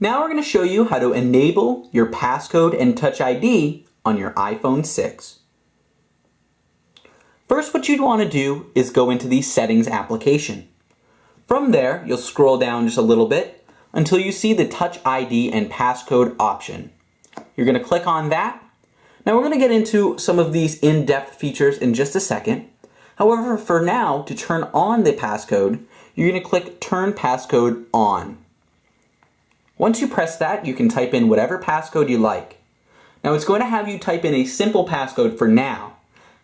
Now we're going to show you how to enable your passcode and Touch ID on your iPhone 6. First, what you'd want to do is go into the Settings application. From there, you'll scroll down just a little bit until you see the Touch ID and passcode option. You're going to click on that. Now we're going to get into some of these in-depth features in just a second. However, for now, to turn on the passcode, you're going to click Turn Passcode On. Once you press that, you can type in whatever passcode you like. Now it's going to have you type in a simple passcode for now.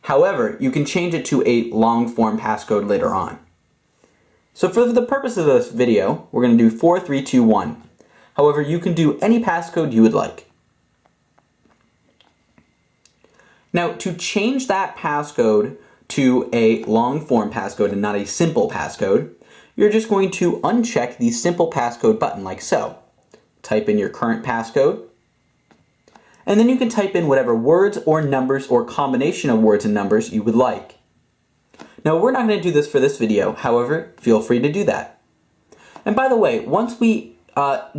However, you can change it to a long form passcode later on. So for the purpose of this video, we're going to do 4321. However, you can do any passcode you would like. Now to change that passcode to a long form passcode and not a simple passcode, you're just going to uncheck the simple passcode button like so. Type in your current passcode, and then you can type in whatever words or numbers or combination of words and numbers you would like. Now we're not going to do this for this video, however, feel free to do that. And by the way, once we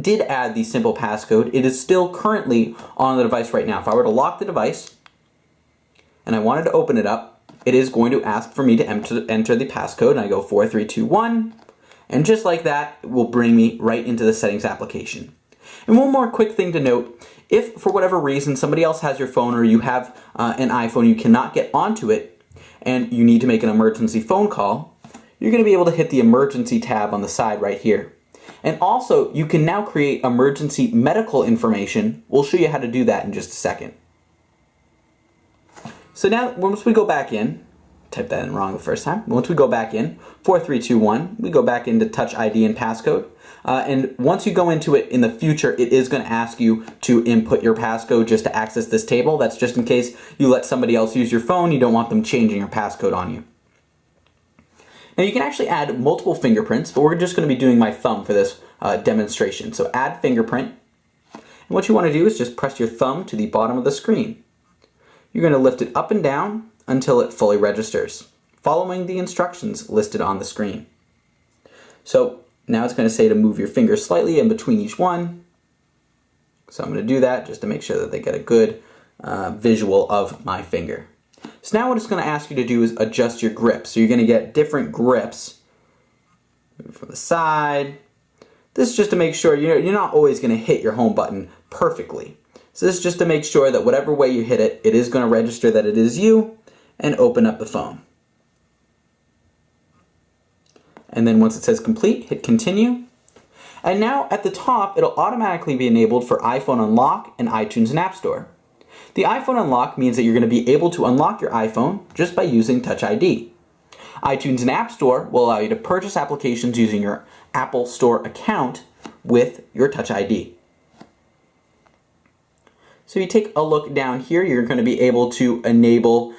did add the simple passcode, it is still currently on the device right now. If I were to lock the device and I wanted to open it up, it is going to ask for me to enter the passcode, and I go 4321, and just like that, it will bring me right into the Settings application. And one more quick thing to note, if for whatever reason somebody else has your phone or you have an iPhone, you cannot get onto it and you need to make an emergency phone call, you're going to be able to hit the emergency tab on the side right here. And also, you can now create emergency medical information. We'll show you how to do that in just a second. So now, once we go back in, type that in wrong the first time. Once we go back in, 4321, we go back into Touch ID and passcode. And once you go into it in the future, it is going to ask you to input your passcode just to access this table. That's just in case you let somebody else use your phone, you don't want them changing your passcode on you. Now you can actually add multiple fingerprints, but we're just going to be doing my thumb for this demonstration. So add fingerprint. And what you want to do is just press your thumb to the bottom of the screen. You're going to lift it up and down until it fully registers, following the instructions listed on the screen. So now it's going to say to move your finger slightly in between each one. So I'm going to do that just to make sure that they get a good visual of my finger. So now what it's going to ask you to do is adjust your grip. So you're going to get different grips from the side. This is just to make sure you're not always going to hit your home button perfectly. So this is just to make sure that whatever way you hit it, it is going to register that it is you and open up the phone. And then once it says complete, hit continue. And now at the top, it'll automatically be enabled for iPhone Unlock and iTunes and App Store. The iPhone Unlock means that you're going to be able to unlock your iPhone just by using Touch ID. iTunes and App Store will allow you to purchase applications using your Apple Store account with your Touch ID. So you take a look down here, you're going to be able to enable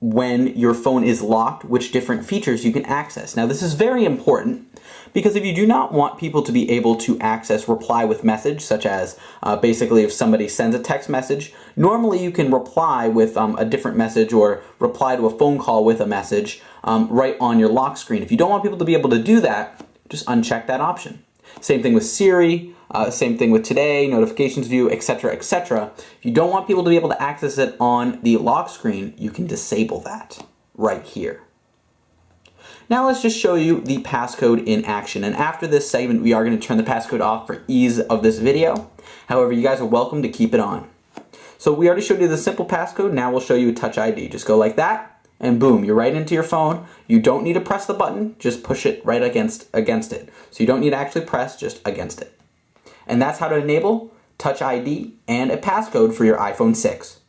when your phone is locked, which different features you can access. Now this is very important because if you do not want people to be able to access reply with message, such as basically if somebody sends a text message, normally you can reply with a different message or reply to a phone call with a message right on your lock screen. If you don't want people to be able to do that, just uncheck that option. Same thing with Siri, same thing with Today, Notifications View, etc., etc. If you don't want people to be able to access it on the lock screen, you can disable that right here. Now let's just show you the passcode in action. And after this segment, we are going to turn the passcode off for ease of this video. However, you guys are welcome to keep it on. So we already showed you the simple passcode. Now we'll show you a Touch ID. Just go like that. And boom, you're right into your phone. You don't need to press the button, just push it right against it. So you don't need to actually press, just against it. And that's how to enable Touch ID and a passcode for your iPhone 6.